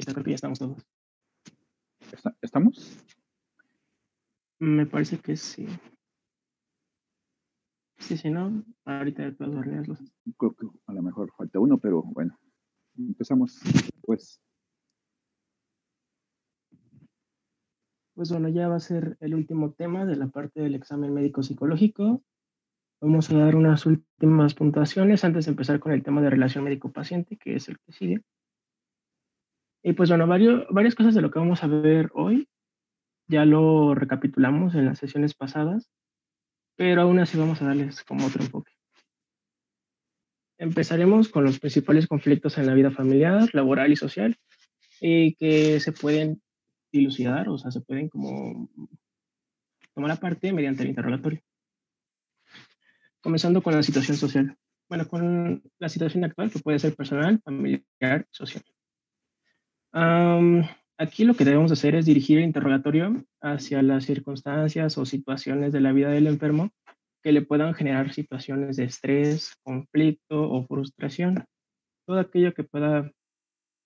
Creo que ya estamos todos. ¿Estamos? Me parece que sí. Sí, si no, ahorita de todas maneras los... Creo que a lo mejor falta uno, pero bueno, empezamos pues. Pues bueno, ya va a ser el último tema de la parte del examen médico psicológico. Vamos a dar unas últimas puntuaciones antes de empezar con el tema de relación médico-paciente, que es el que sigue. Y pues bueno, varias cosas de lo que vamos a ver hoy ya lo recapitulamos en las sesiones pasadas, pero aún así vamos a darles como otro enfoque. Empezaremos con los principales conflictos en la vida familiar, laboral y social, y que se pueden dilucidar, o sea, se pueden como tomar aparte mediante el interrogatorio. Comenzando con la situación social. Bueno, con la situación actual, que puede ser personal, familiar, social. Aquí lo que debemos hacer es dirigir el interrogatorio hacia las circunstancias o situaciones de la vida del enfermo que le puedan generar situaciones de estrés, conflicto o frustración. Todo aquello que pueda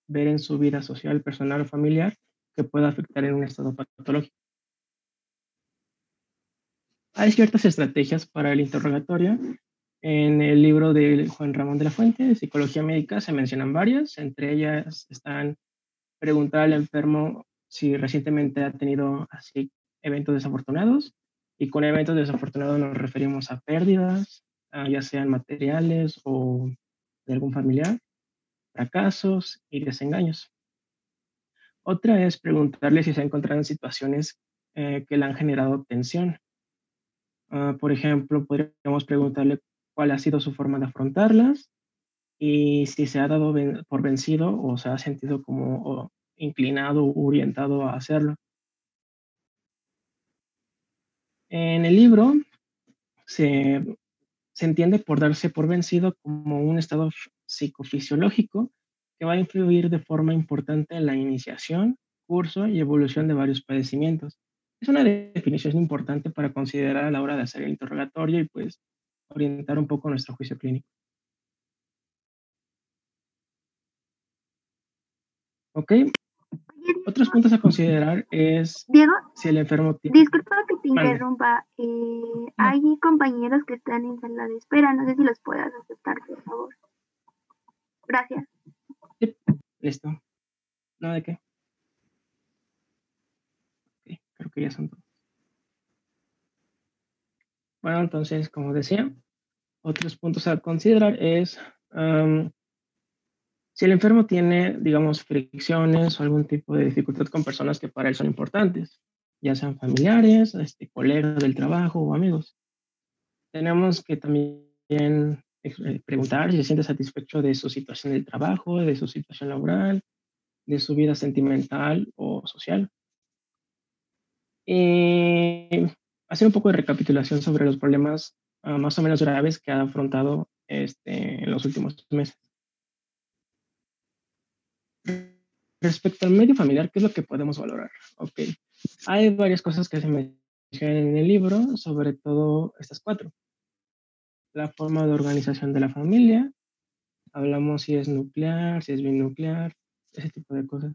ver en su vida social, personal o familiar que pueda afectar en un estado patológico. Hay ciertas estrategias para el interrogatorio. En el libro de Juan Ramón de la Fuente, de Psicología Médica, se mencionan varias. Entre ellas están preguntar al enfermo si recientemente ha tenido así eventos desafortunados. Y con eventos desafortunados nos referimos a pérdidas, ya sean materiales o de algún familiar, fracasos y desengaños. Otra es preguntarle si se ha encontrado en situaciones que le han generado tensión. Por ejemplo, podríamos preguntarle cuál ha sido su forma de afrontarlas y si se ha dado por vencido o se ha sentido como inclinado o orientado a hacerlo. En el libro se, se entiende por darse por vencido como un estado psicofisiológico que va a influir de forma importante en la iniciación, curso y evolución de varios padecimientos. Es una definición importante para considerar a la hora de hacer el interrogatorio y pues orientar un poco nuestro juicio clínico. ¿Ok? Otros puntos a considerar es Diego, si el enfermo tiene... disculpa que te interrumpa. Hay compañeros que están en sala de espera. No sé si los puedas aceptar, por favor. Gracias. Sí, listo. ¿No de qué? Okay, creo que ya son todos. Bueno, entonces, como decía, otros puntos a considerar es si el enfermo tiene, digamos, fricciones o algún tipo de dificultad con personas que para él son importantes, ya sean familiares, colegas del trabajo o amigos. Tenemos que también preguntar si se siente satisfecho de su situación del trabajo, de su situación laboral, de su vida sentimental o social. Y hacer un poco de recapitulación sobre los problemas más o menos graves que ha afrontado en los últimos meses. Respecto al medio familiar, ¿qué es lo que podemos valorar? Ok, hay varias cosas que se mencionan en el libro, sobre todo estas cuatro. La forma de organización de la familia, hablamos si es nuclear, si es binuclear, ese tipo de cosas.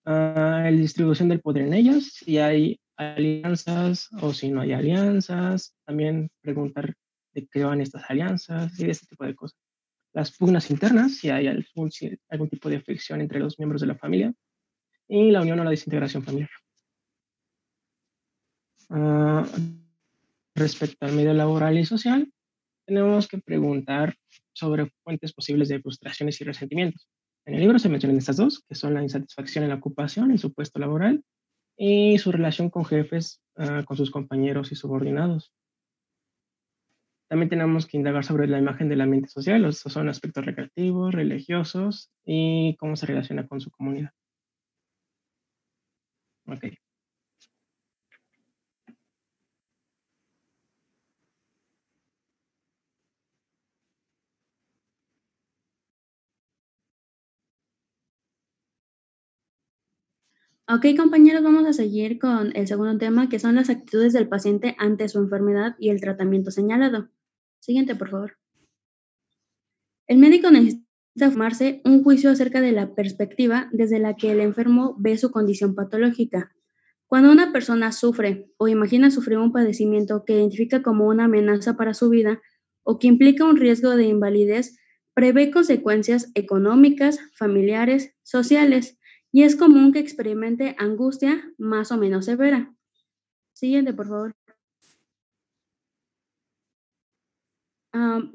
La distribución del poder en ellas, si hay alianzas o si no hay alianzas, también preguntar de qué van estas alianzas y de este tipo de cosas. Las pugnas internas, si hay algún tipo de fricción entre los miembros de la familia, y la unión o la desintegración familiar. Respecto al medio laboral y social, tenemos que preguntar sobre fuentes posibles de frustraciones y resentimientos. En el libro se mencionan estas dos, que son la insatisfacción en la ocupación, en su puesto laboral, y su relación con jefes, con sus compañeros y subordinados. También tenemos que indagar sobre la imagen del ambiente social, estos son aspectos recreativos, religiosos y cómo se relaciona con su comunidad. Ok. Ok, compañeros, vamos a seguir con el segundo tema, que son las actitudes del paciente ante su enfermedad y el tratamiento señalado. Siguiente, por favor. El médico necesita formarse un juicio acerca de la perspectiva desde la que el enfermo ve su condición patológica. Cuando una persona sufre o imagina sufrir un padecimiento que identifica como una amenaza para su vida o que implica un riesgo de invalidez, prevé consecuencias económicas, familiares, sociales, y es común que experimente angustia más o menos severa. Siguiente, por favor.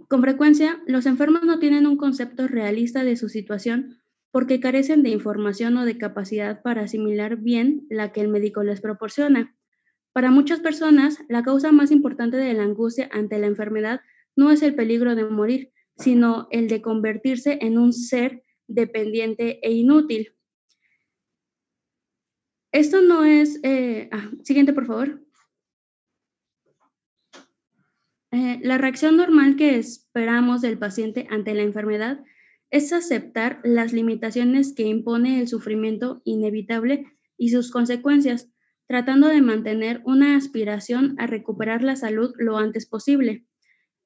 Con frecuencia, los enfermos no tienen un concepto realista de su situación porque carecen de información o de capacidad para asimilar bien la que el médico les proporciona. Para muchas personas, la causa más importante de la angustia ante la enfermedad no es el peligro de morir, sino el de convertirse en un ser dependiente e inútil. Esto no es... siguiente, por favor. La reacción normal que esperamos del paciente ante la enfermedad es aceptar las limitaciones que impone el sufrimiento inevitable y sus consecuencias, tratando de mantener una aspiración a recuperar la salud lo antes posible.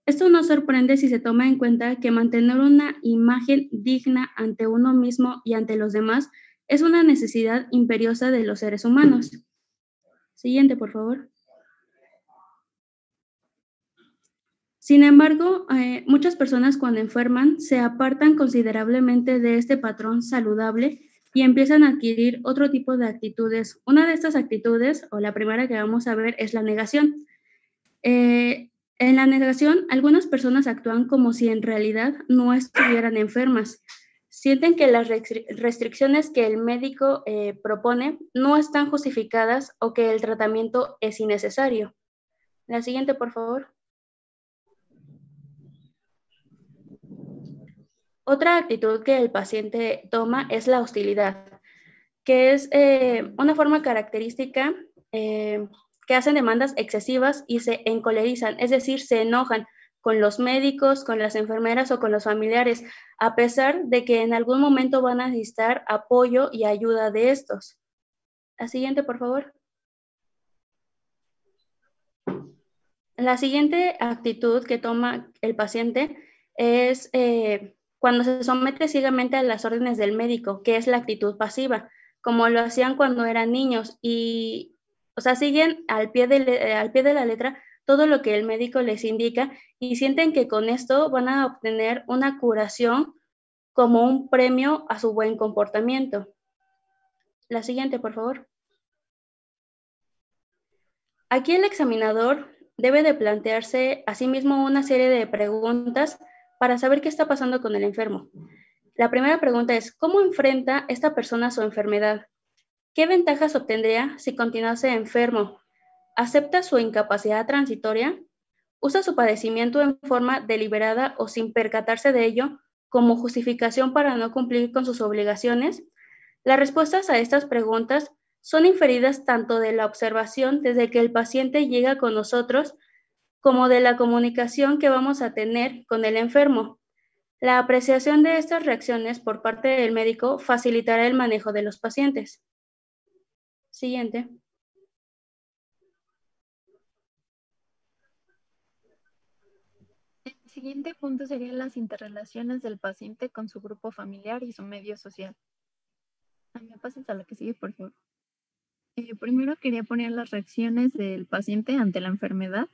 Esto no sorprende si se toma en cuenta que mantener una imagen digna ante uno mismo y ante los demás es una necesidad imperiosa de los seres humanos. Siguiente, por favor. Sin embargo, muchas personas cuando enferman se apartan considerablemente de este patrón saludable y empiezan a adquirir otro tipo de actitudes. Una de estas actitudes, o la primera que vamos a ver, es la negación. En la negación, algunas personas actúan como si en realidad no estuvieran enfermas. Sienten que las restricciones que el médico propone no están justificadas o que el tratamiento es innecesario. La siguiente, por favor. Otra actitud que el paciente toma es la hostilidad, que es una forma característica que hacen demandas excesivas y se encolerizan, es decir, se enojan con los médicos, con las enfermeras o con los familiares, a pesar de que en algún momento van a necesitar apoyo y ayuda de estos. La siguiente, por favor. La siguiente actitud que toma el paciente es cuando se somete ciegamente a las órdenes del médico, que es la actitud pasiva, como lo hacían cuando eran niños y, o sea, siguen al pie de la letra todo lo que el médico les indica y sienten que con esto van a obtener una curación como un premio a su buen comportamiento. La siguiente, por favor. Aquí el examinador debe de plantearse a sí mismo una serie de preguntas para saber qué está pasando con el enfermo. La primera pregunta es, ¿cómo enfrenta esta persona su enfermedad? ¿Qué ventajas obtendría si continuase enfermo? ¿Acepta su incapacidad transitoria? ¿Usa su padecimiento en forma deliberada o sin percatarse de ello como justificación para no cumplir con sus obligaciones? Las respuestas a estas preguntas son inferidas tanto de la observación desde que el paciente llega con nosotros como de la comunicación que vamos a tener con el enfermo. La apreciación de estas reacciones por parte del médico facilitará el manejo de los pacientes. Siguiente. El siguiente punto serían las interrelaciones del paciente con su grupo familiar y su medio social. ¿Me pasas a la que sigue, por favor? Primero quería poner las reacciones del paciente ante la enfermedad,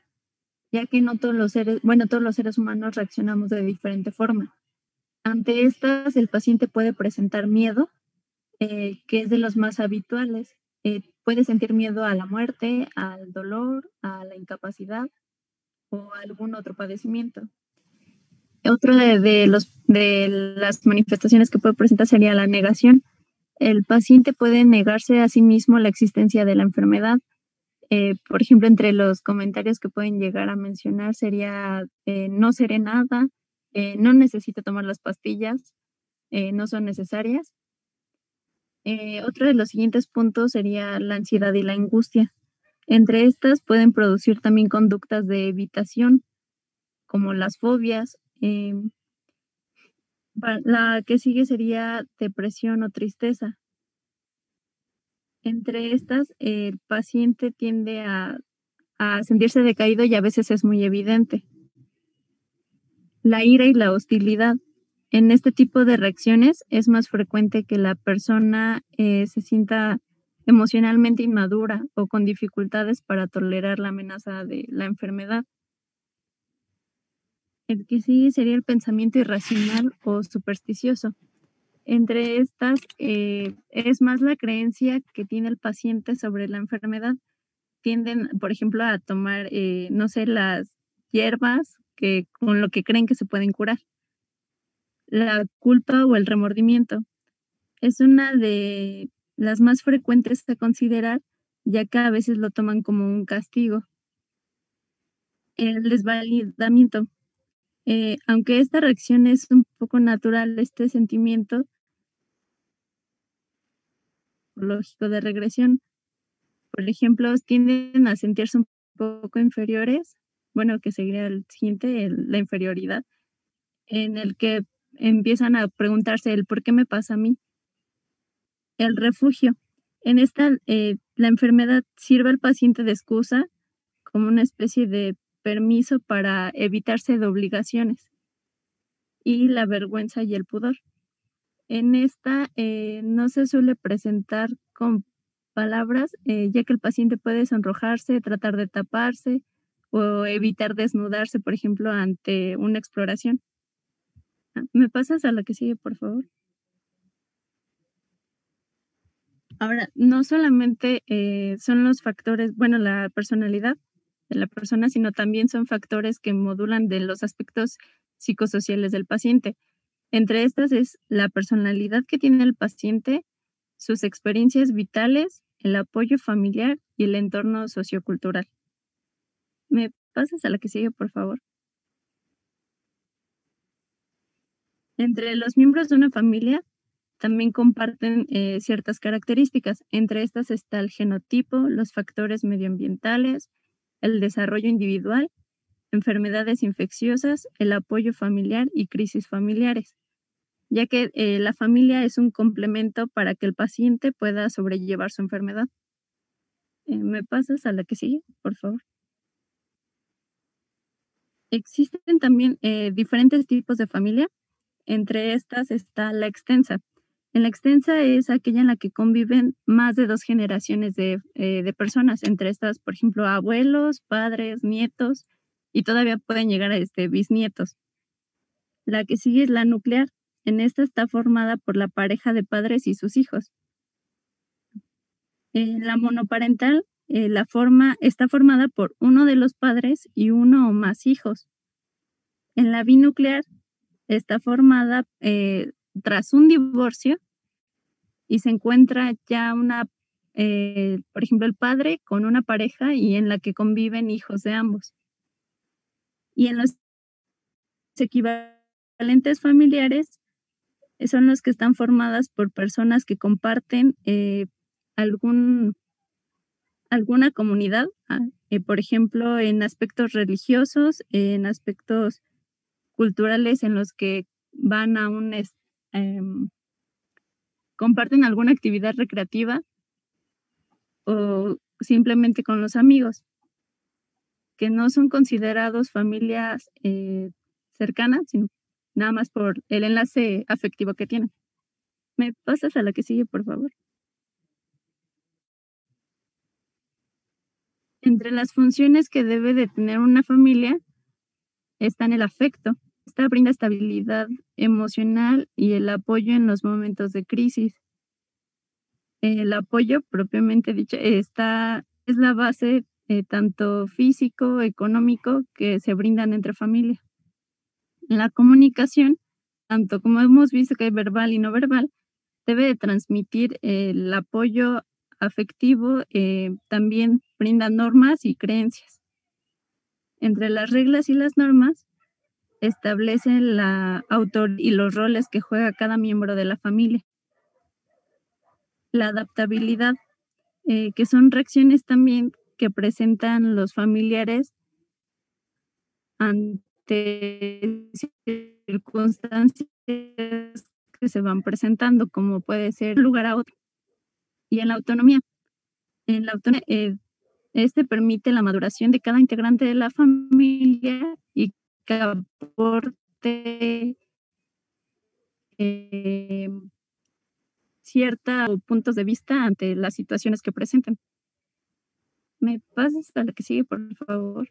ya que no todos los seres humanos reaccionamos de diferente forma. Ante estas, el paciente puede presentar miedo, que es de los más habituales. Puede sentir miedo a la muerte, al dolor, a la incapacidad o a algún otro padecimiento. Otro de las manifestaciones que puede presentar sería la negación. El paciente puede negarse a sí mismo la existencia de la enfermedad. Por ejemplo, entre los comentarios que pueden llegar a mencionar sería no seré nada, no necesito tomar las pastillas, no son necesarias. Otro de los siguientes puntos sería la ansiedad y la angustia. Entre estas pueden producir también conductas de evitación, como las fobias. La que sigue sería depresión o tristeza. Entre estas, el paciente tiende a sentirse decaído y a veces es muy evidente. La ira y la hostilidad. en este tipo de reacciones es más frecuente que la persona se sienta emocionalmente inmadura o con dificultades para tolerar la amenaza de la enfermedad. El que sigue sería el pensamiento irracional o supersticioso. Entre estas es más la creencia que tiene el paciente sobre la enfermedad. Tienden, por ejemplo, a tomar, no sé, las hierbas con lo que creen que se pueden curar. La culpa o el remordimiento es una de las más frecuentes a considerar, ya que a veces lo toman como un castigo. El desvalidamiento. Aunque esta reacción es un poco natural, este sentimiento lógico de regresión, por ejemplo, tienden a sentirse un poco inferiores, bueno, que seguiría el siguiente, la inferioridad, en el que empiezan a preguntarse el por qué me pasa a mí. El refugio. En esta, la enfermedad sirve al paciente de excusa como una especie de permiso para evitarse de obligaciones. Y la vergüenza y el pudor. En esta no se suele presentar con palabras, ya que el paciente puede sonrojarse, tratar de taparse o evitar desnudarse, por ejemplo, ante una exploración. ¿Me pasas a la que sigue, por favor? Ahora, no solamente son los factores, bueno, la personalidad de la persona, sino también son factores que modulan de los aspectos psicosociales del paciente. Entre estas es la personalidad que tiene el paciente, sus experiencias vitales, el apoyo familiar y el entorno sociocultural. ¿Me pasas a la que sigue, por favor? Entre los miembros de una familia también comparten ciertas características. Entre estas está el genotipo, los factores medioambientales, el desarrollo individual, enfermedades infecciosas, el apoyo familiar y crisis familiares, ya que la familia es un complemento para que el paciente pueda sobrellevar su enfermedad. ¿Me pasas a la que sigue, por favor? Existen también diferentes tipos de familia. Entre estas está la extensa. En la extensa es aquella en la que conviven más de 2 generaciones de personas. Entre estas, por ejemplo, abuelos, padres, nietos y todavía pueden llegar a bisnietos. La que sigue es la nuclear. En esta está formada por la pareja de padres y sus hijos. La monoparental está formada por uno de los padres y uno o más hijos. En la binuclear está formada tras un divorcio y se encuentra ya por ejemplo, el padre con una pareja y en la que conviven hijos de ambos. Y en los equivalentes familiares son los que están formadas por personas que comparten alguna comunidad, por ejemplo, en aspectos religiosos, en aspectos culturales en los que van a comparten alguna actividad recreativa o simplemente con los amigos, que no son considerados familias cercanas, sino nada más por el enlace afectivo que tienen. ¿Me pasas a la que sigue, por favor? Entre las funciones que debe de tener una familia están el afecto. Esta brinda estabilidad emocional y el apoyo en los momentos de crisis. El apoyo, propiamente dicho, es la base tanto físico, económico, que se brindan entre familia. La comunicación, tanto como hemos visto que hay verbal y no verbal, debe de transmitir el apoyo afectivo, también brinda normas y creencias. Entre las reglas y las normas, establecen la autoridad y los roles que juega cada miembro de la familia. La adaptabilidad, que son reacciones también que presentan los familiares ante circunstancias que se van presentando, como puede ser lugar a otro. Y en la autonomía, este permite la maduración de cada integrante de la familia y que aporte ciertos puntos de vista ante las situaciones que presenten. ¿Me pasas a la que sigue, por favor?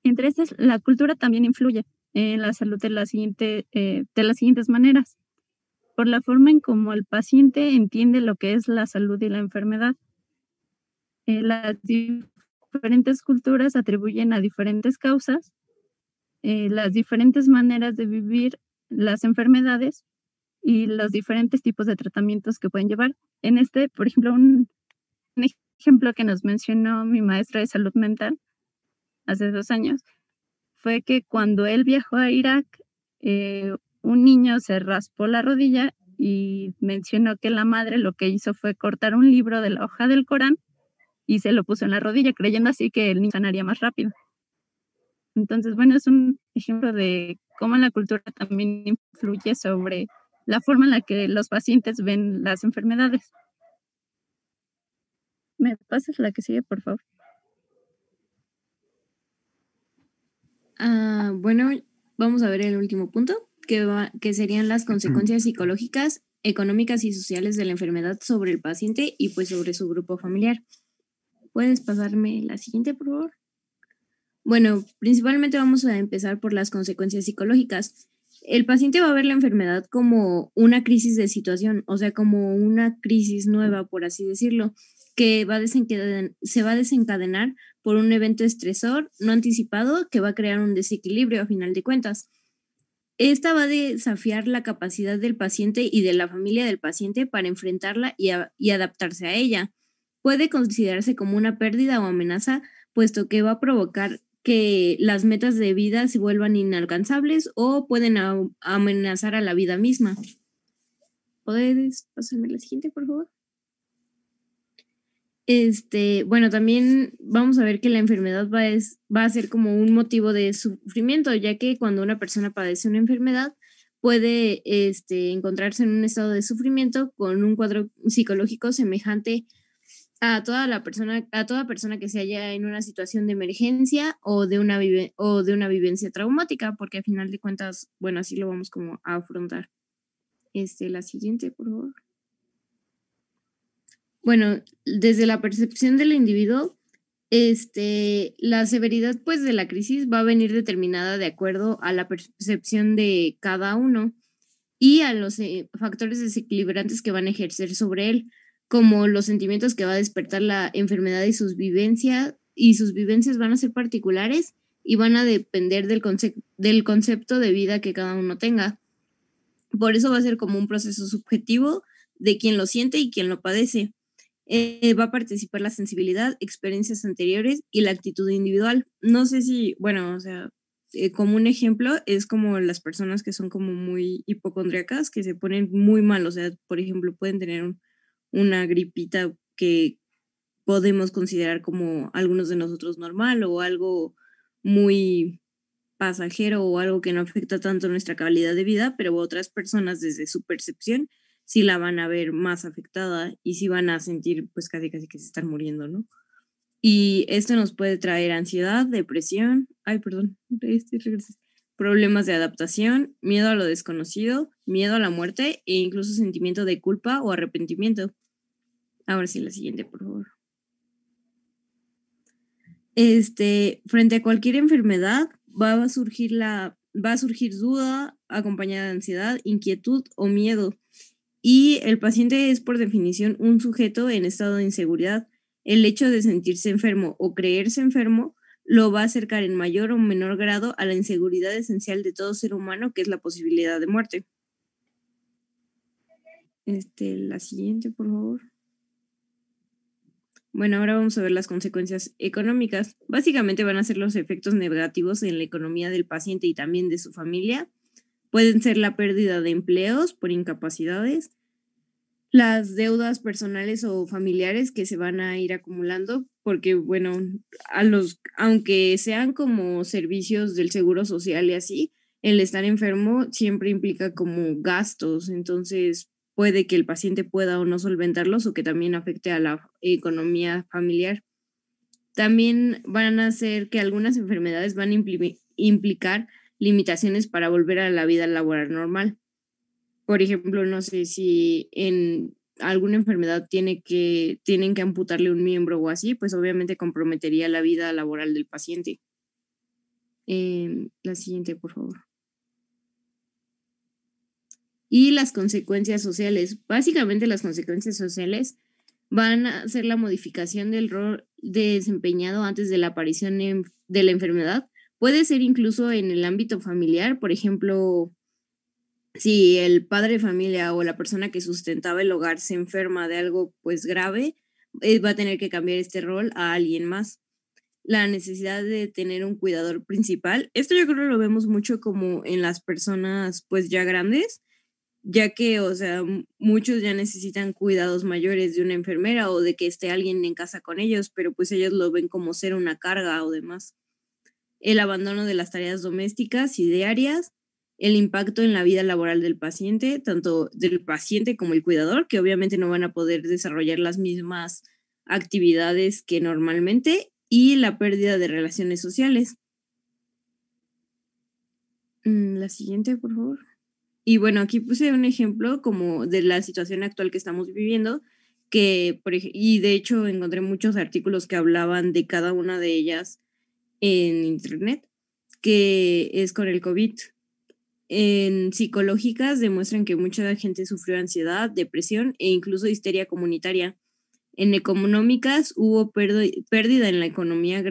Entre estas, la cultura también influye en la salud de las siguientes maneras. Por la forma en cómo el paciente entiende lo que es la salud y la enfermedad. Las diferentes culturas atribuyen a diferentes causas las diferentes maneras de vivir las enfermedades y los diferentes tipos de tratamientos que pueden llevar. En por ejemplo, un ejemplo que nos mencionó mi maestra de salud mental hace 2 años fue que cuando él viajó a Irak, un niño se raspó la rodilla y mencionó que la madre lo que hizo fue cortar un libro de la hoja del Corán y se lo puso en la rodilla, creyendo así que el niño sanaría más rápido. Entonces, bueno, es un ejemplo de cómo la cultura también influye sobre la forma en la que los pacientes ven las enfermedades. ¿Me pasas la que sigue, por favor? Bueno, vamos a ver el último punto, que serían las consecuencias psicológicas, económicas y sociales de la enfermedad sobre el paciente y pues sobre su grupo familiar. ¿Puedes pasarme la siguiente, por favor? Bueno, principalmente vamos a empezar por las consecuencias psicológicas. El paciente va a ver la enfermedad como una crisis de situación, o sea, como una crisis nueva, por así decirlo, que se va a desencadenar por un evento estresor no anticipado que va a crear un desequilibrio a final de cuentas. Esta va a desafiar la capacidad del paciente y de la familia del paciente para enfrentarla y adaptarse a ella. Puede considerarse como una pérdida o amenaza, puesto que va a provocar que las metas de vida se vuelvan inalcanzables o pueden amenazar a la vida misma. ¿Puedes pasarme la siguiente, por favor? Bueno, también vamos a ver que la enfermedad va a ser como un motivo de sufrimiento, ya que cuando una persona padece una enfermedad puede encontrarse en un estado de sufrimiento con un cuadro psicológico semejante a toda persona que se halla en una situación de emergencia o de una vivencia traumática, porque al final de cuentas, bueno, así lo vamos como a afrontar. La siguiente, por favor. Bueno, desde la percepción del individuo, la severidad pues de la crisis va a venir determinada de acuerdo a la percepción de cada uno y a los factores desequilibrantes que van a ejercer sobre él, como los sentimientos que va a despertar la enfermedad y sus vivencias van a ser particulares y van a depender del concepto de vida que cada uno tenga. Por eso va a ser como un proceso subjetivo de quien lo siente y quien lo padece. Va a participar la sensibilidad, experiencias anteriores y la actitud individual. No sé si, bueno, o sea, como un ejemplo es como las personas que son como muy hipocondríacas, que se ponen muy mal, o sea, por ejemplo, pueden tener una gripita que podemos considerar como algunos de nosotros normal o algo muy pasajero o algo que no afecta tanto nuestra calidad de vida, pero otras personas desde su percepción sí la van a ver más afectada y sí van a sentir pues casi que se están muriendo, ¿no? Y esto nos puede traer ansiedad, depresión, problemas de adaptación, miedo a lo desconocido, miedo a la muerte e incluso sentimiento de culpa o arrepentimiento. Ahora sí, la siguiente, por favor. Frente a cualquier enfermedad va a surgir duda acompañada de ansiedad, inquietud o miedo. Y el paciente es por definición un sujeto en estado de inseguridad. El hecho de sentirse enfermo o creerse enfermo lo va a acercar en mayor o menor grado a la inseguridad esencial de todo ser humano, que es la posibilidad de muerte. La siguiente, por favor. Bueno, ahora vamos a ver las consecuencias económicas. Básicamente van a ser los efectos negativos en la economía del paciente y también de su familia. Pueden ser la pérdida de empleos por incapacidades, las deudas personales o familiares que se van a ir acumulando, porque bueno, aunque sean como servicios del seguro social y así, el estar enfermo siempre implica como gastos, entonces puede que el paciente pueda o no solventarlos o que también afecte a la economía familiar. También van a hacer que algunas enfermedades van a implicar limitaciones para volver a la vida laboral normal. Por ejemplo, no sé si en alguna enfermedad tienen que amputarle un miembro o así, pues obviamente comprometería la vida laboral del paciente. La siguiente, por favor. Y las consecuencias sociales. Básicamente las consecuencias sociales van a ser la modificación del rol desempeñado antes de la aparición de la enfermedad. Puede ser incluso en el ámbito familiar, por ejemplo, si el padre de familia o la persona que sustentaba el hogar se enferma de algo pues grave, va a tener que cambiar este rol a alguien más. La necesidad de tener un cuidador principal. Esto yo creo que lo vemos mucho como en las personas pues ya grandes, ya que, o sea, muchos ya necesitan cuidados mayores de una enfermera o de que esté alguien en casa con ellos, pero pues ellos lo ven como ser una carga o demás. El abandono de las tareas domésticas y diarias, el impacto en la vida laboral del paciente, tanto del paciente como el cuidador, que obviamente no van a poder desarrollar las mismas actividades que normalmente, y la pérdida de relaciones sociales. La siguiente, por favor. Y bueno, aquí puse un ejemplo como de la situación actual que estamos viviendo, y de hecho encontré muchos artículos que hablaban de cada una de ellas en internet, que es con el COVID. En psicológicas demuestran que mucha gente sufrió ansiedad, depresión e incluso histeria comunitaria. En económicas hubo pérdida en la economía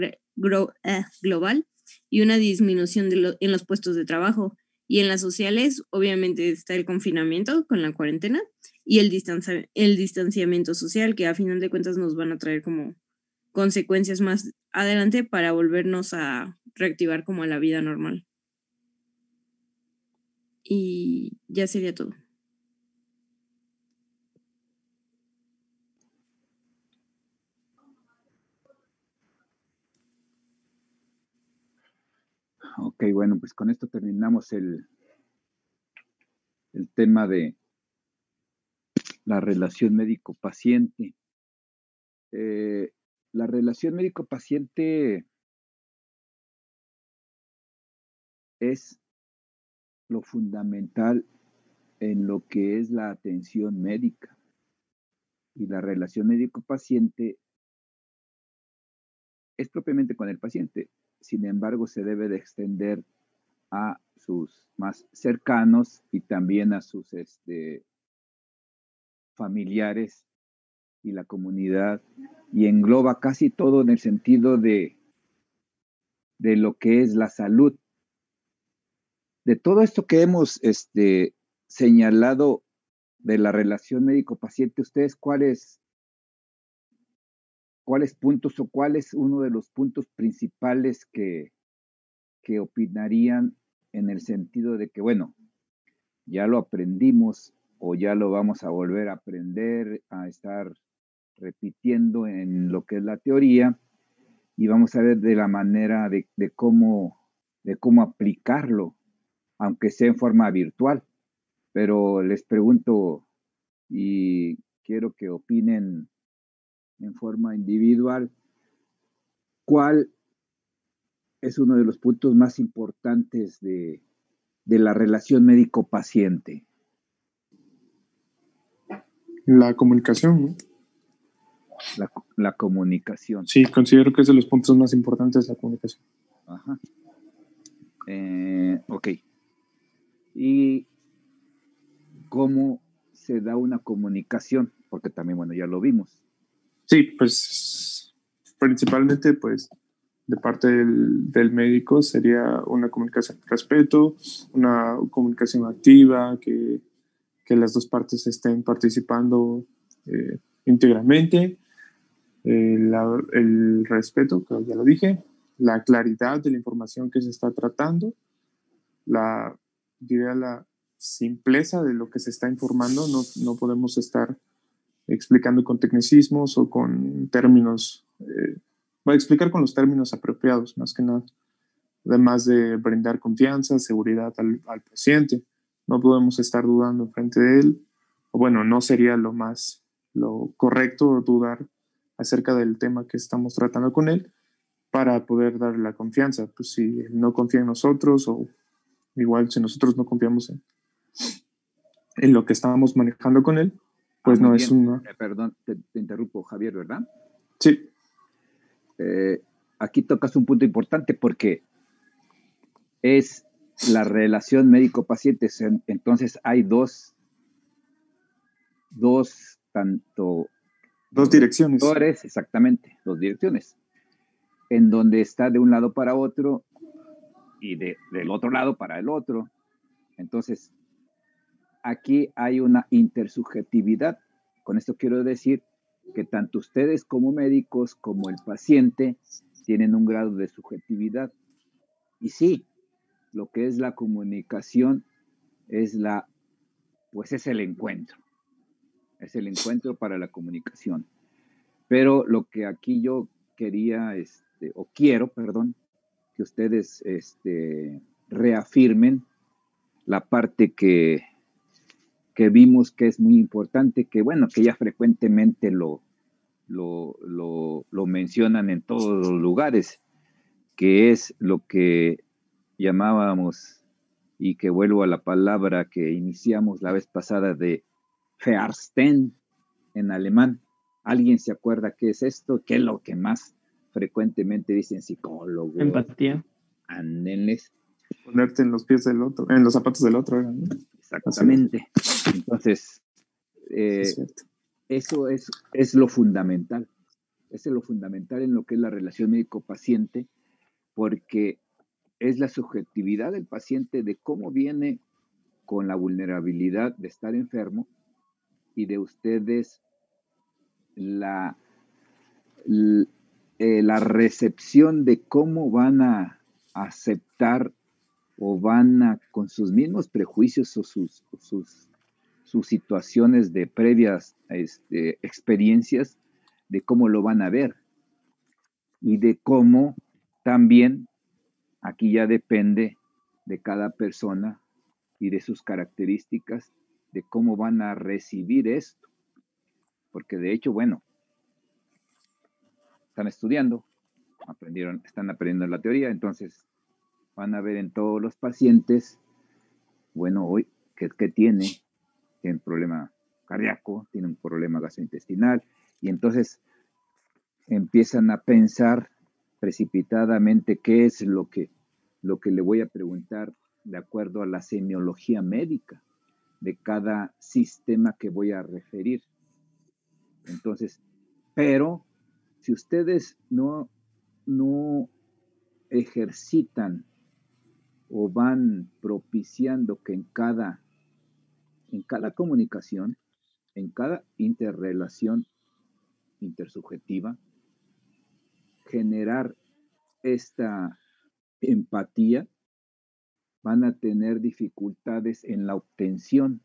global y una disminución en los puestos de trabajo. Y en las sociales, obviamente, está el confinamiento con la cuarentena y el distanciamiento social, que a final de cuentas nos van a traer como consecuencias más adelante para volvernos a reactivar como a la vida normal. Y ya sería todo. Ok, bueno, pues con esto terminamos el tema de la relación médico-paciente. La relación médico-paciente es lo fundamental en lo que es la atención médica. Y la relación médico-paciente es propiamente con el paciente. Sin embargo, se debe de extender a sus más cercanos y también a sus familiares y la comunidad, y engloba casi todo en el sentido de lo que es la salud. De todo esto que hemos señalado de la relación médico-paciente, ¿ustedes cuáles puntos o cuál es uno de los puntos principales que opinarían en el sentido de que, bueno, ya lo aprendimos o ya lo vamos a volver a aprender, a estar repitiendo en lo que es la teoría, y vamos a ver de la manera de cómo aplicarlo, aunque sea en forma virtual? Pero les pregunto y quiero que opinen en forma individual, ¿cuál es uno de los puntos más importantes de la relación médico-paciente? La comunicación, ¿no? La comunicación. Sí, considero que es de los puntos más importantes la comunicación. Ajá. Ok. ¿Y cómo se da una comunicación? Porque también, bueno, ya lo vimos. Sí, pues principalmente, pues, de parte del médico sería una comunicación de respeto, una comunicación activa, que las dos partes estén participando íntegramente, el respeto, que ya lo dije, la claridad de la información que se está tratando, diría la simpleza de lo que se está informando. No podemos estar explicando con tecnicismos o con términos, voy a explicar con los términos apropiados, más que nada, además de brindar confianza, seguridad al paciente. No podemos estar dudando frente de él, o bueno, no sería lo correcto dudar acerca del tema que estamos tratando con él para poder darle la confianza. Pues si él no confía en nosotros o Igual, si nosotros no confiamos en lo que estábamos manejando con él, pues no es una... Perdón, te interrumpo, Javier, ¿verdad? Sí. Aquí tocas un punto importante porque es la relación médico-paciente. Entonces hay dos direcciones. Exactamente, dos direcciones. En donde está de un lado para otro y del otro lado para el otro. Entonces, aquí hay una intersubjetividad. Con esto quiero decir que tanto ustedes como médicos como el paciente tienen un grado de subjetividad. Y sí, lo que es la comunicación es el encuentro. Es el encuentro para la comunicación. Pero lo que aquí yo quería, quiero, que ustedes reafirmen la parte que vimos que es muy importante, que ya frecuentemente lo mencionan en todos los lugares, que es lo que llamábamos, y que vuelvo a la palabra que iniciamos la vez pasada, de Verstehen en alemán. ¿Alguien se acuerda qué es esto? ¿Qué es lo que más frecuentemente dicen psicólogos? Empatía. Andenles. Ponerte en los pies del otro, en los zapatos del otro. ¿no? Exactamente. Entonces, eso es lo fundamental. Es lo fundamental en lo que es la relación médico-paciente, porque es la subjetividad del paciente de cómo viene con la vulnerabilidad de estar enfermo, y de ustedes la recepción de cómo van a aceptar o van a, con sus mismos prejuicios o sus situaciones de previas experiencias, de cómo lo van a ver, y de cómo también aquí ya depende de cada persona y de sus características, de cómo van a recibir esto. Porque de hecho, están estudiando, están aprendiendo la teoría, entonces van a ver en todos los pacientes, hoy, ¿qué tiene? Tiene un problema cardíaco, tiene un problema gastrointestinal, y entonces empiezan a pensar precipitadamente qué es lo que le voy a preguntar de acuerdo a la semiología médica de cada sistema que voy a referir. Entonces, pero si ustedes no ejercitan o van propiciando que en cada comunicación, en cada interrelación intersubjetiva, generar esta empatía, van a tener dificultades en la obtención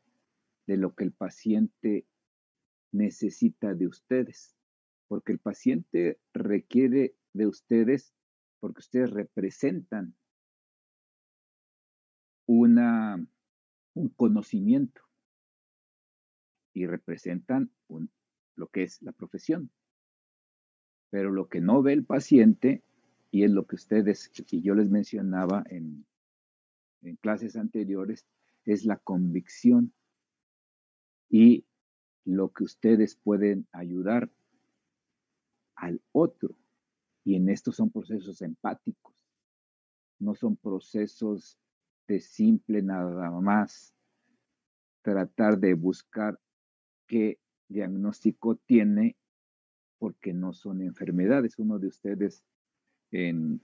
de lo que el paciente necesita de ustedes, porque el paciente requiere de ustedes porque ustedes representan un conocimiento y representan lo que es la profesión. Pero lo que no ve el paciente, y es lo que ustedes y yo les mencionaba en clases anteriores, es la convicción y lo que ustedes pueden ayudar al otro. Y en esto son procesos empáticos, no son procesos de simple nada más tratar de buscar qué diagnóstico tiene, porque no son enfermedades. Uno de ustedes en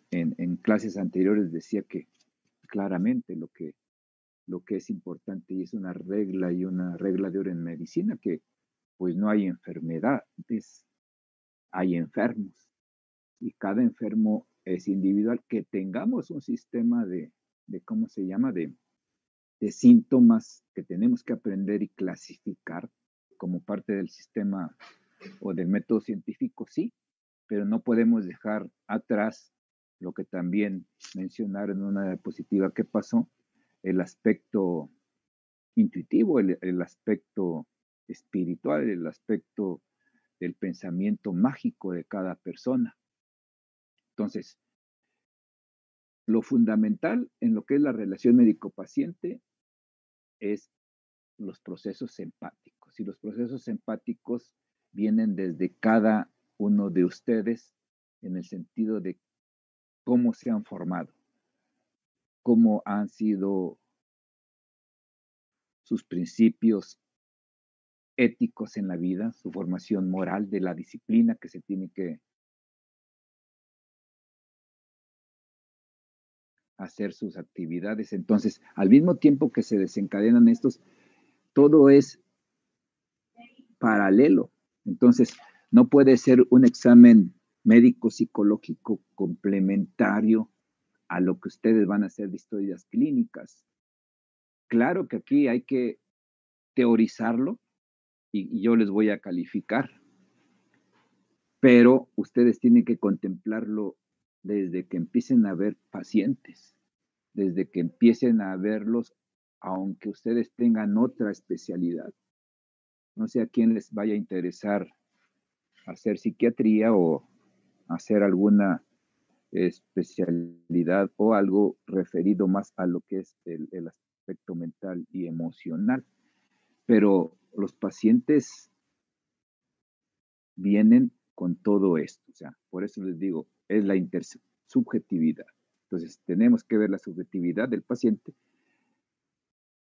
clases anteriores decía que claramente lo que es importante, y es una regla de oro en medicina, que pues no hay enfermedades, hay enfermos, y cada enfermo es individual. Que tengamos un sistema de ¿cómo se llama? De síntomas que tenemos que aprender y clasificar como parte del sistema o del método científico, sí, pero no podemos dejar atrás lo que también mencionaron en una diapositiva que pasó, el aspecto intuitivo, el aspecto espiritual, el aspecto del pensamiento mágico de cada persona. Entonces, lo fundamental en lo que es la relación médico-paciente es los procesos empáticos. Y los procesos empáticos vienen desde cada uno de ustedes en el sentido de cómo se han formado, cómo han sido sus principios éticos en la vida, su formación moral de la disciplina que se tiene que hacer sus actividades. Entonces, al mismo tiempo que se desencadenan estos, todo es paralelo. Entonces, no puede ser un examen médico psicológico complementario a lo que ustedes van a hacer de historias clínicas. Claro que aquí hay que teorizarlo y yo les voy a calificar, pero ustedes tienen que contemplarlo desde que empiecen a ver pacientes, desde que empiecen a verlos, aunque ustedes tengan otra especialidad. No sé a quién les vaya a interesar hacer psiquiatría o hacer alguna especialidad o algo referido más a lo que es el aspecto mental y emocional. Pero los pacientes vienen con todo esto. O sea, por eso les digo, es la intersubjetividad. Entonces, tenemos que ver la subjetividad del paciente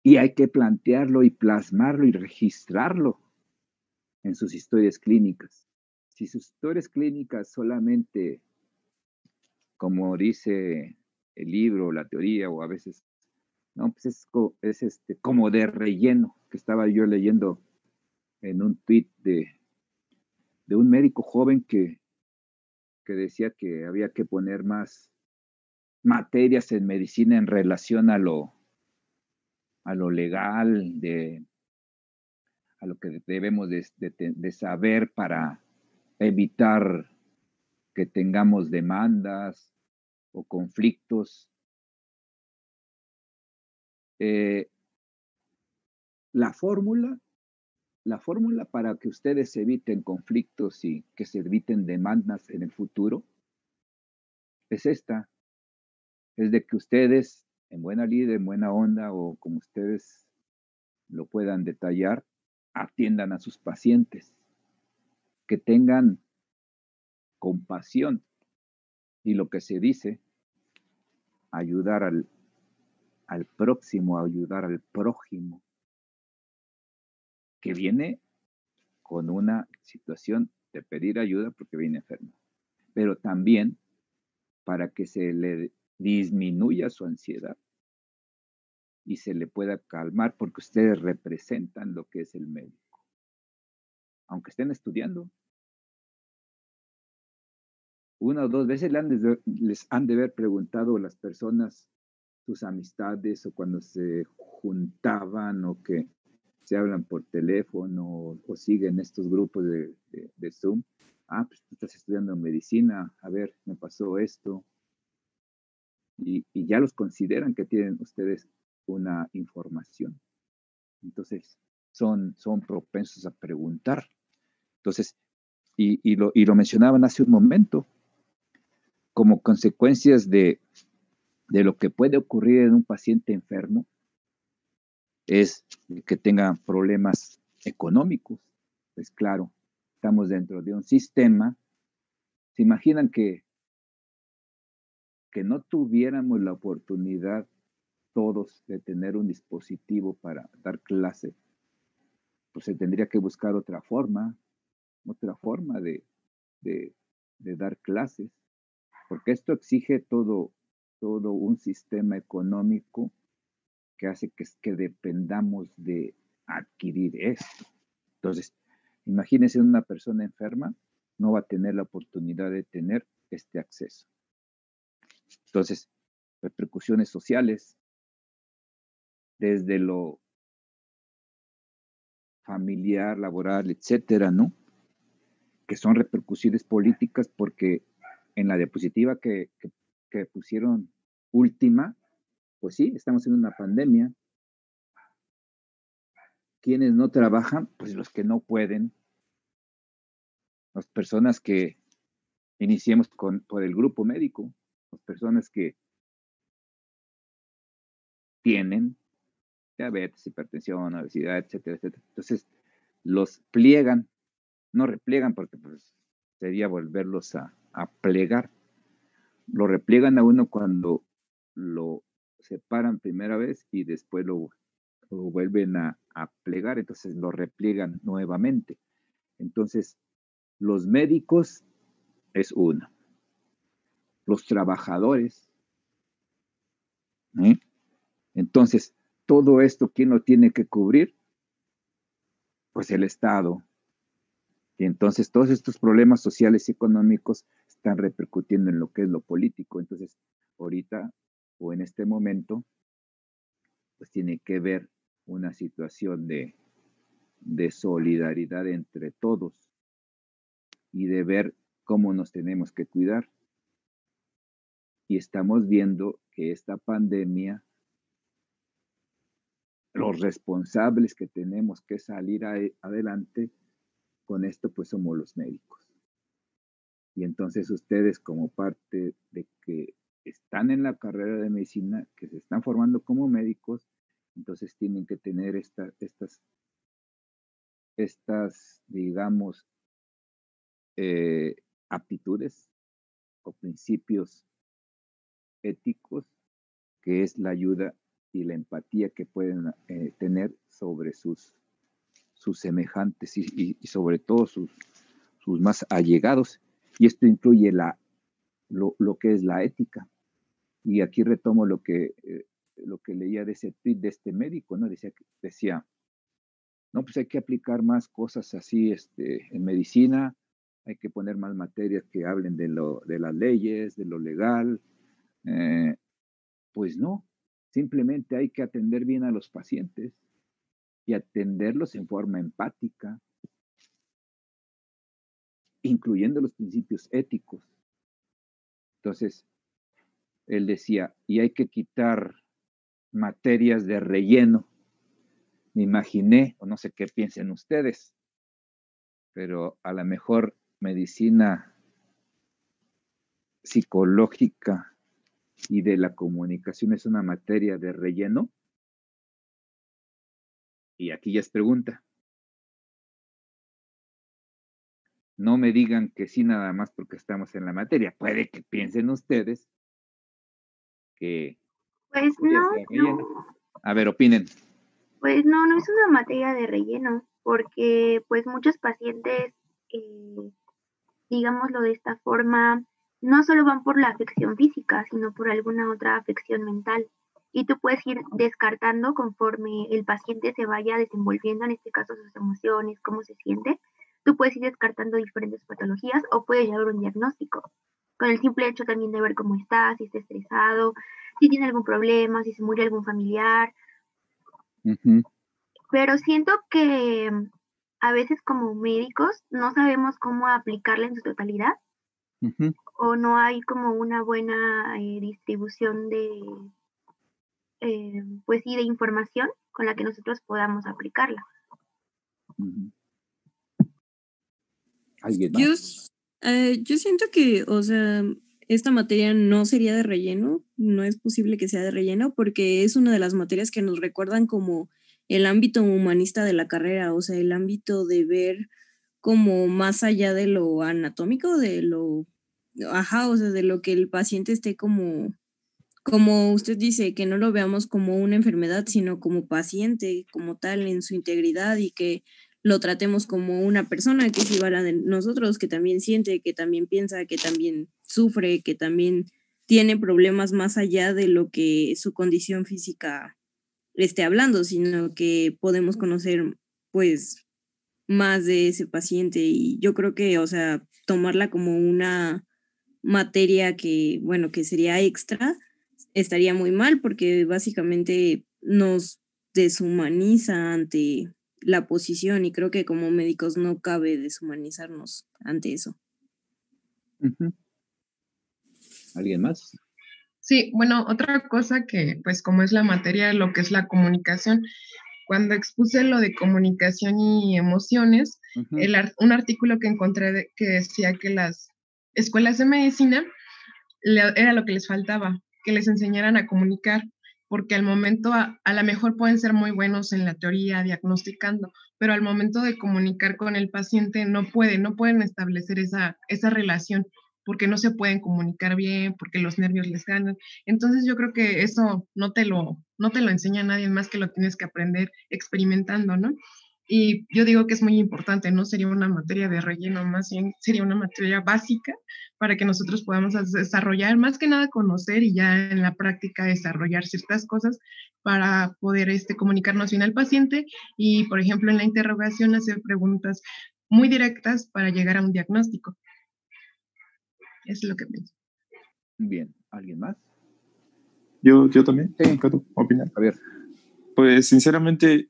y hay que plantearlo y plasmarlo y registrarlo en sus historias clínicas. Si sus historias clínicas solamente, como dice el libro, la teoría, o a veces, no, pues es como de relleno, que estaba yo leyendo en un tweet de un médico joven que decía que había que poner más materias en medicina en relación a lo legal, a lo que debemos de saber para evitar que tengamos demandas o conflictos. La fórmula para que ustedes eviten conflictos y que se eviten demandas en el futuro es esta, es de que ustedes en buena lid, en buena onda o como ustedes lo puedan detallar, atiendan a sus pacientes, que tengan compasión y lo que se dice, ayudar al próximo, ayudar al prójimo, que viene con una situación de pedir ayuda porque viene enfermo, pero también para que se le disminuya su ansiedad y se le pueda calmar porque ustedes representan lo que es el médico, aunque estén estudiando. Una o dos veces les han de haber preguntado a las personas, sus amistades, o cuando se juntaban, o que se hablan por teléfono, o siguen estos grupos de Zoom. Ah, pues tú estás estudiando medicina, a ver, me pasó esto. Y ya los consideran que tienen ustedes una información. Entonces, son propensos a preguntar. Entonces, y lo mencionaban hace un momento, como consecuencias de lo que puede ocurrir en un paciente enfermo, es que tenga problemas económicos. Pues claro, estamos dentro de un sistema. ¿Se imaginan que no tuviéramos la oportunidad todos de tener un dispositivo para dar clase? Pues se tendría que buscar otra forma de dar clases, porque esto exige todo un sistema económico que hace que dependamos de adquirir esto. Entonces, imagínense una persona enferma, no va a tener la oportunidad de tener este acceso. Entonces, repercusiones sociales, desde lo familiar, laboral, etcétera, ¿no? Que son repercusiones políticas, porque en la diapositiva que pusieron última, pues sí, estamos en una pandemia. ¿Quiénes no trabajan? Pues los que no pueden. Las personas que iniciemos por el grupo médico, las personas que tienen diabetes, hipertensión, obesidad, etcétera, etcétera. Entonces, los pliegan, no repliegan porque pues, sería volverlos a plegar. Lo repliegan a uno cuando lo separan primera vez y después lo vuelven a plegar, entonces lo repliegan nuevamente. Entonces, los médicos es uno. Los trabajadores. Entonces, todo esto, ¿quién lo tiene que cubrir? Pues el Estado. Y entonces todos estos problemas sociales y económicos están repercutiendo en lo que es lo político. Entonces, ahorita o en este momento, pues tiene que ver una situación de solidaridad entre todos y de ver cómo nos tenemos que cuidar. Y estamos viendo que esta pandemia, los responsables que tenemos que salir adelante con esto, pues somos los médicos. Y entonces ustedes, como parte de que están en la carrera de medicina, que se están formando como médicos, entonces tienen que tener estas digamos, aptitudes o principios éticos, que es la ayuda y la empatía que pueden tener sobre sus semejantes y sobre todo sus más allegados. Y esto incluye lo que es la ética. Y aquí retomo lo que leía de ese tweet de este médico, ¿no? Decía, no, pues hay que aplicar más cosas así en medicina, hay que poner más materias que hablen de las leyes, de lo legal. Pues no, simplemente hay que atender bien a los pacientes y atenderlos en forma empática, incluyendo los principios éticos. Entonces, él decía, y hay que quitar materias de relleno. Me imaginé, o no sé qué piensen ustedes, pero a lo mejor medicina psicológica y de la comunicación es una materia de relleno. Y aquí ya es pregunta. No me digan que sí nada más porque estamos en la materia. Puede que piensen ustedes que... Pues no. A ver, opinen. Pues no es una materia de relleno, porque pues muchos pacientes, digámoslo de esta forma, no solo van por la afección física, sino por alguna otra afección mental. Y tú puedes ir descartando conforme el paciente se vaya desenvolviendo, en este caso sus emociones, cómo se siente. Tú puedes ir descartando diferentes patologías o puedes llevar un diagnóstico. Con el simple hecho también de ver cómo está, si está estresado, si tiene algún problema, si se murió algún familiar. Uh-huh. Pero siento que a veces como médicos no sabemos cómo aplicarla en su totalidad. Uh-huh. O no hay como una buena distribución de, pues sí, de información con la que nosotros podamos aplicarla. Uh-huh. ¿Alguien más? Yo siento que, o sea, esta materia no sería de relleno, no es posible que sea de relleno, porque es una de las materias que nos recuerdan como el ámbito humanista de la carrera, o sea, el ámbito de ver como más allá de lo anatómico, de lo, o sea, de lo que el paciente esté como usted dice, que no lo veamos como una enfermedad, sino como paciente, como tal, en su integridad, y que lo tratemos como una persona que es igual a nosotros, que también siente, que también piensa, que también sufre, que también tiene problemas más allá de lo que su condición física esté hablando, sino que podemos conocer, pues, más de ese paciente. Y yo creo que, o sea, tomarla como una materia que, bueno, que sería extra, estaría muy mal, porque básicamente nos deshumaniza ante la posición, y creo que como médicos no cabe deshumanizarnos ante eso. Uh-huh. ¿Alguien más? Sí, bueno, otra cosa que, pues como es la materia, lo que es la comunicación, cuando expuse lo de comunicación y emociones, uh-huh. Un artículo que encontré que decía que las escuelas de medicina era lo que les faltaba, que les enseñaran a comunicar, porque al momento, a lo mejor pueden ser muy buenos en la teoría, diagnosticando, pero al momento de comunicar con el paciente no pueden establecer esa relación, porque no se pueden comunicar bien, porque los nervios les ganan. Entonces yo creo que eso no te lo enseña nadie más, que lo tienes que aprender experimentando, ¿no? Y yo digo que es muy importante, no sería una materia de relleno, más bien sería una materia básica para que nosotros podamos desarrollar, más que nada conocer y ya en la práctica desarrollar ciertas cosas para poder comunicarnos bien al paciente y, por ejemplo, en la interrogación hacer preguntas muy directas para llegar a un diagnóstico. Es lo que pienso. Bien, ¿alguien más? Yo también, Sí. ¿puedo opinar? A ver. Pues sinceramente,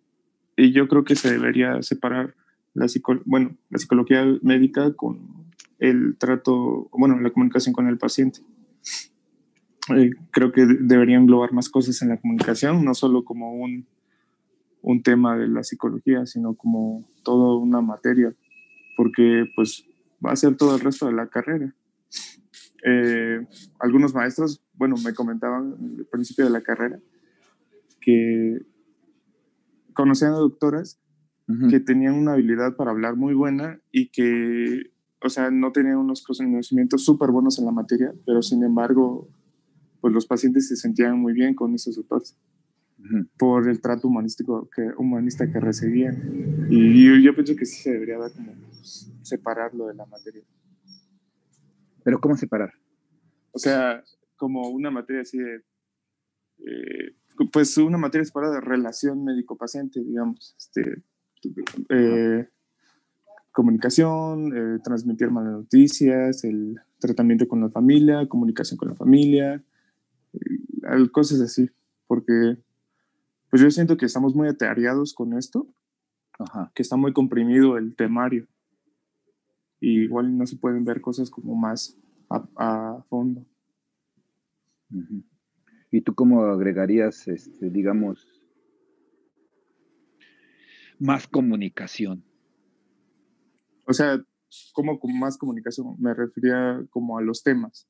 yo creo que se debería separar la psicología médica con el trato, la comunicación con el paciente. Creo que debería englobar más cosas en la comunicación, no solo como un tema de la psicología, sino como toda una materia, porque pues va a ser todo el resto de la carrera. Algunos maestros, me comentaban al principio de la carrera que conocían a doctoras que tenían una habilidad para hablar muy buena y que, no tenían unos conocimientos súper buenos en la materia, pero sin embargo, pues los pacientes se sentían muy bien con esos doctores por el trato humanista que recibían. Y yo pienso que sí se debería dar como separarlo de la materia. ¿Pero cómo separar? O sea, como una materia así de... pues una materia separada de relación médico-paciente, digamos. Comunicación, transmitir malas noticias, el tratamiento con la familia, comunicación con la familia, cosas así. Porque pues yo siento que estamos muy atareados con esto, que está muy comprimido el temario. Y igual no se pueden ver cosas como más a fondo. ¿Y tú cómo agregarías, digamos, más comunicación? O sea, como con más comunicación, me refería como a los temas.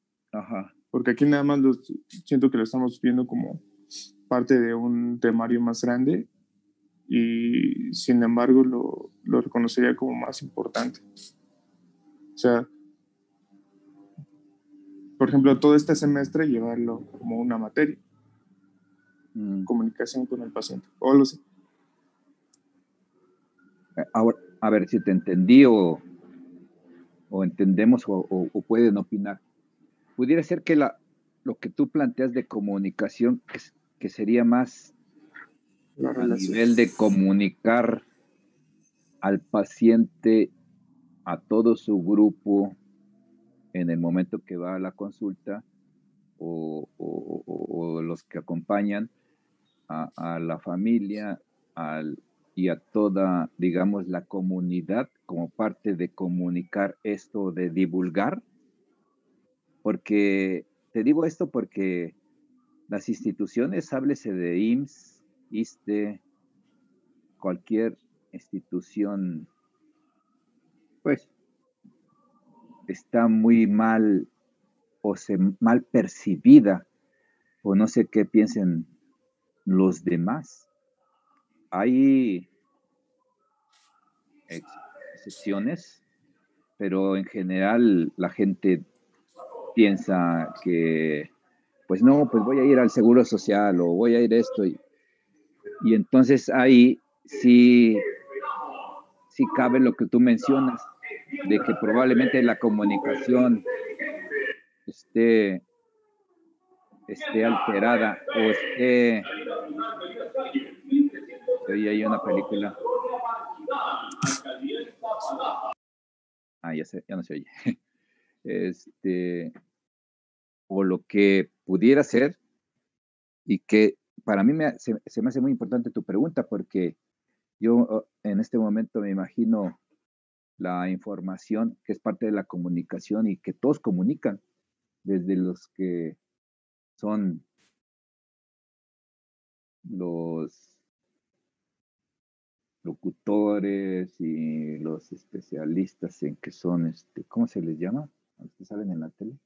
Porque aquí nada más siento que lo estamos viendo como parte de un temario más grande y sin embargo lo reconocería como más importante. O sea, por ejemplo, todo este semestre llevarlo como una materia. Comunicación con el paciente. O lo sé. Ahora, a ver si te entendí o entendemos o pueden opinar. Pudiera ser que lo que tú planteas de comunicación, que sería más a nivel de comunicar al paciente, a todo su grupo, en el momento que va a la consulta, o los que acompañan a la familia y a toda, digamos, la comunidad, como parte de comunicar esto, de divulgar. Porque, te digo esto porque las instituciones, háblese de IMSS, ISSSTE, cualquier institución, pues, está muy mal o mal percibida, o no sé qué piensen los demás. Hay excepciones, pero en general la gente piensa que, pues no, pues voy a ir al Seguro Social o voy a ir a esto. Y entonces ahí sí cabe lo que tú mencionas, de que probablemente la comunicación esté alterada o esté... Hoy hay una película. Ya no se oye. O lo que pudiera ser, y que para mí se me hace muy importante tu pregunta, porque yo en este momento me imagino la información que es parte de la comunicación y que todos comunican, desde los que son los locutores y los especialistas en que son, ¿cómo se les llama? ¿Los que salen en la tele?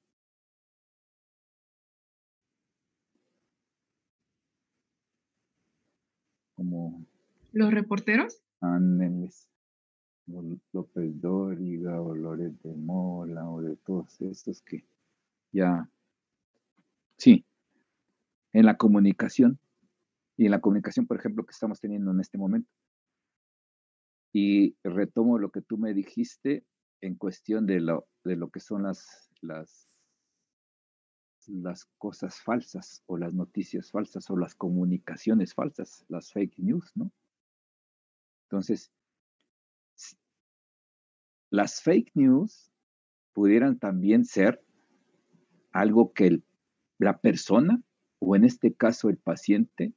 como ¿Los reporteros? Ángeles, López Dóriga o Loret de Mola o de todos estos que ya, sí, en la comunicación y en la comunicación, por ejemplo, que estamos teniendo en este momento. Y retomo lo que tú me dijiste en cuestión de lo que son las cosas falsas o las noticias falsas o las comunicaciones falsas, las fake news, ¿no? Entonces, las fake news pudieran también ser algo que la persona, o en este caso el paciente,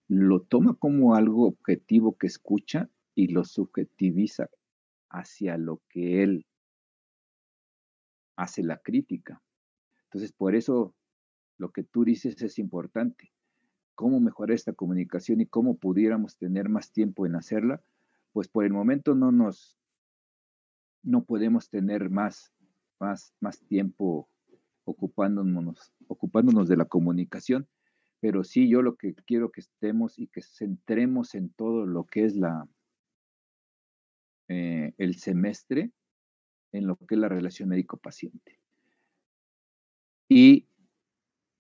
lo toma como algo objetivo que escucha y lo subjetiviza hacia lo que él hace la crítica. Entonces, por eso lo que tú dices es importante. ¿Cómo mejorar esta comunicación y cómo pudiéramos tener más tiempo en hacerla? Pues por el momento no podemos tener más tiempo ocupándonos de la comunicación, pero sí yo lo que quiero que estemos y que centremos en todo lo que es el semestre, en lo que es la relación médico-paciente. Y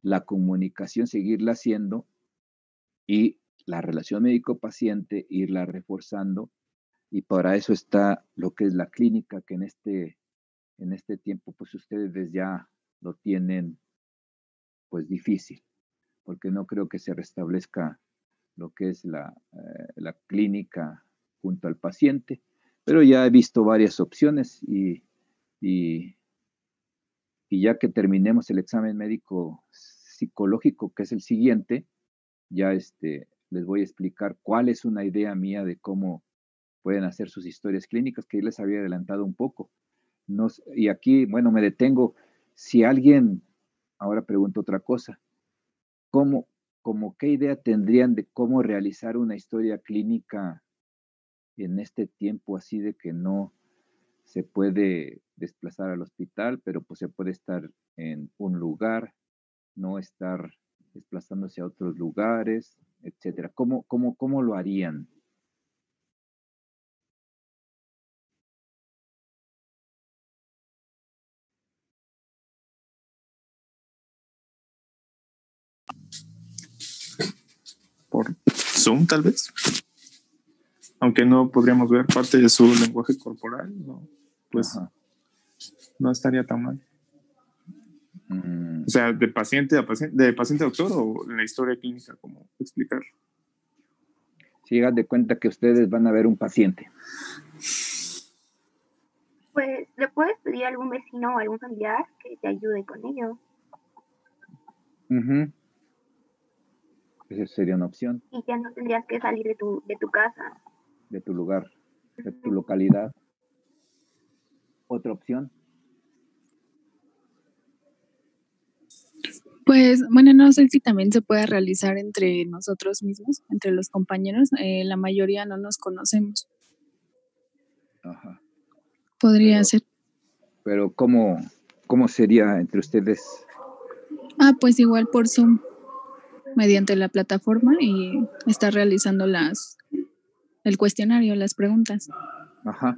la comunicación seguirla haciendo y la relación médico-paciente irla reforzando, y para eso está lo que es la clínica, que en este tiempo pues ustedes ya lo tienen pues difícil, porque no creo que se restablezca lo que es la clínica junto al paciente, pero ya he visto varias opciones y ya que terminemos el examen médico psicológico, que es el siguiente, ya les voy a explicar cuál es una idea mía de cómo pueden hacer sus historias clínicas, que yo les había adelantado un poco. Y aquí, bueno, me detengo. Si alguien, ahora pregunto otra cosa, ¿qué idea tendrían de cómo realizar una historia clínica en este tiempo así de que no se puede desplazar al hospital, pero pues se puede estar en un lugar, no estar desplazándose a otros lugares, etcétera? ¿Cómo lo harían? Por Zoom, tal vez. Aunque no podríamos ver parte de su lenguaje corporal, ¿no? Pues Ajá. no estaría tan mal. O sea, de paciente a doctor, o en la historia clínica, ¿cómo explicar? Si hagan de cuenta que ustedes van a ver un paciente. Pues le puedes pedir a algún vecino o algún familiar que te ayude con ello. Uh-huh. Esa sería una opción. Y ya no tendrías que salir de tu casa. De tu lugar, de tu localidad. Otra opción. Pues, bueno, no sé si también se puede realizar entre nosotros mismos, entre los compañeros. La mayoría no nos conocemos. Ajá. Podría ser. Pero ¿cómo sería entre ustedes? Pues igual por Zoom, mediante la plataforma, y estar realizando el cuestionario, las preguntas. Ajá.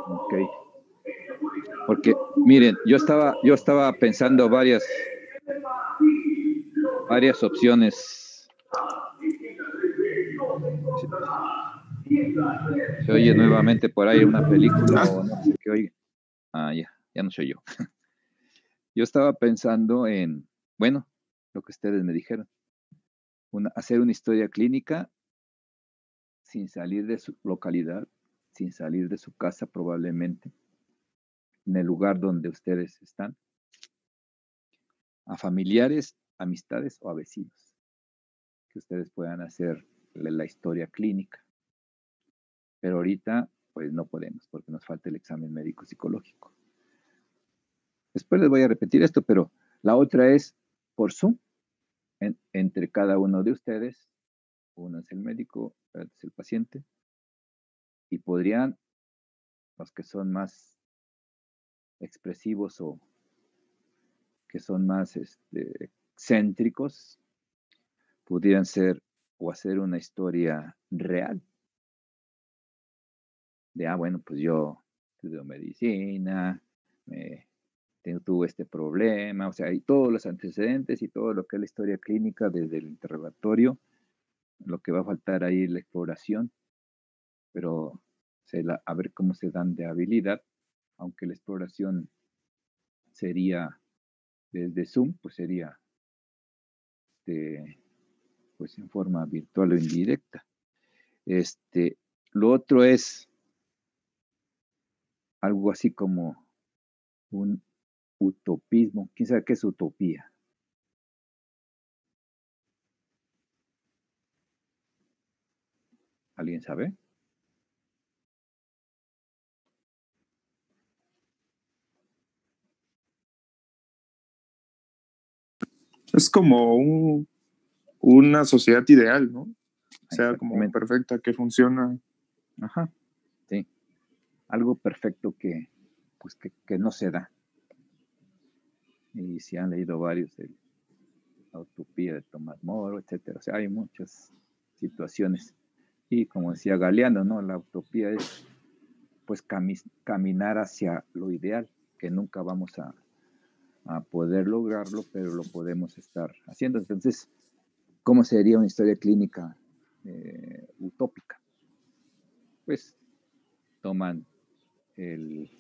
Ok. Porque, miren, yo estaba pensando varias opciones. Se oye nuevamente por ahí una película o no sé qué oye. Ya no soy yo. Yo estaba pensando en, bueno, lo que ustedes me dijeron. Hacer una historia clínica sin salir de su localidad, sin salir de su casa probablemente, en el lugar donde ustedes están, a familiares, amistades o a vecinos, que ustedes puedan hacer la historia clínica. Pero ahorita, pues no podemos, porque nos falta el examen médico psicológico. Después les voy a repetir esto, pero la otra es por Zoom, entre cada uno de ustedes. Uno es el médico, otro es el paciente, y podrían, los que son más expresivos o que son más excéntricos, pudieran ser o hacer una historia real. De, bueno, pues yo estudio medicina, tuve este problema, o sea, y todos los antecedentes y todo lo que es la historia clínica desde el interrogatorio. Lo que va a faltar ahí es la exploración, pero a ver cómo se dan de habilidad, aunque la exploración sería desde Zoom, pues sería pues en forma virtual o indirecta. Lo otro es algo así como un utopismo. ¿Quién sabe qué es utopía? ¿Alguien sabe? Es como una sociedad ideal, ¿no? O sea, como perfecta, que funciona. Ajá, sí. Algo perfecto que no se da. Y si han leído varios de la utopía de Tomás Moro, etcétera. O sea, hay muchas situaciones. Y como decía Galeano, ¿no? La utopía es pues caminar hacia lo ideal, que nunca vamos a poder lograrlo, pero lo podemos estar haciendo. Entonces, ¿cómo sería una historia clínica utópica? Pues toman el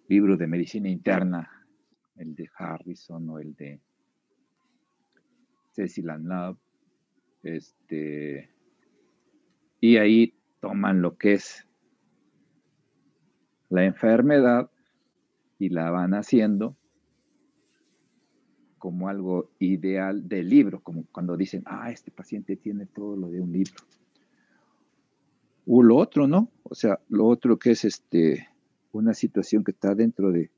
libro de medicina interna, el de Harrison o el de Cecil and Love, y ahí toman lo que es la enfermedad y la van haciendo como algo ideal del libro, como cuando dicen, este paciente tiene todo lo de un libro. O lo otro, ¿no? O sea, lo otro que es una situación que está dentro de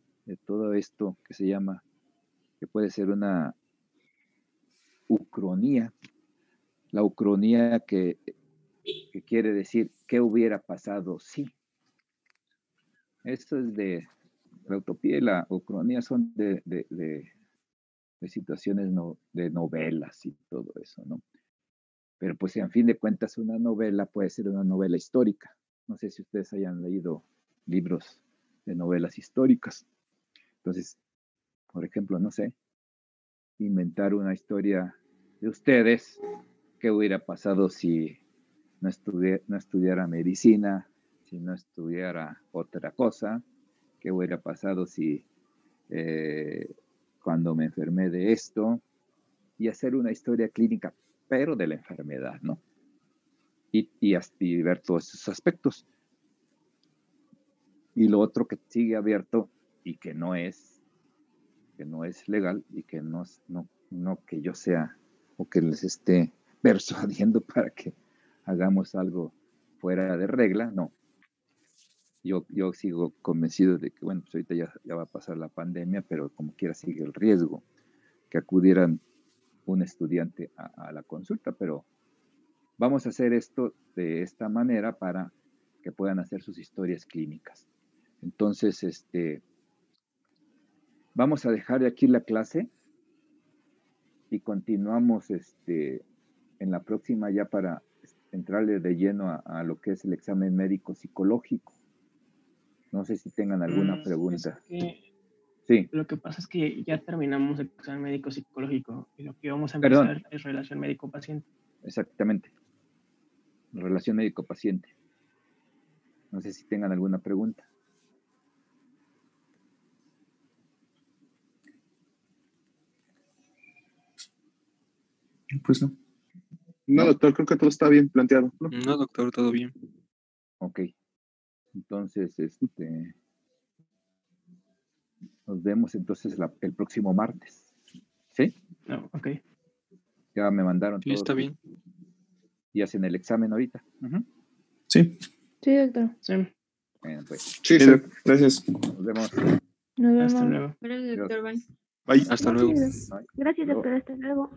todo esto que se llama, que puede ser una ucronía. La ucronía que quiere decir, ¿qué hubiera pasado si? Esto es de la utopía y la ucronía, son de situaciones de novelas y todo eso, ¿no? Pero pues en fin de cuentas una novela puede ser una novela histórica. No sé si ustedes hayan leído libros de novelas históricas. Entonces, por ejemplo, no sé, inventar una historia de ustedes, qué hubiera pasado si no estudiara medicina, si no estudiara otra cosa, qué hubiera pasado si cuando me enfermé de esto, y hacer una historia clínica, pero de la enfermedad, ¿no? Y ver todos esos aspectos. Y lo otro que sigue abierto y que no es legal y que no que yo sea o que les esté persuadiendo para que hagamos algo fuera de regla, no. Yo sigo convencido de que, bueno, pues ahorita ya va a pasar la pandemia, pero como quiera sigue el riesgo que acudieran un estudiante a la consulta, pero vamos a hacer esto de esta manera para que puedan hacer sus historias clínicas. Entonces, vamos a dejar de aquí la clase y continuamos en la próxima ya para entrarle de lleno a lo que es el examen médico psicológico. No sé si tengan alguna pregunta. Sí. Lo que pasa es que ya terminamos el examen médico psicológico y lo que vamos a empezar es relación médico-paciente. Exactamente. Relación médico-paciente. No sé si tengan alguna pregunta. Pues no. No, doctor, creo que todo está bien planteado. No, doctor, todo bien. Ok. Entonces, nos vemos entonces el próximo martes. ¿Sí? No, ok. Ya me mandaron Sí, está bien. Y hacen el examen ahorita. Sí. Sí, doctor. Sí. Bueno, pues. Sí, gracias. Nos vemos. Hasta luego. Gracias, doctor. Bye. Bye. Hasta luego. Gracias, doctor. Hasta luego.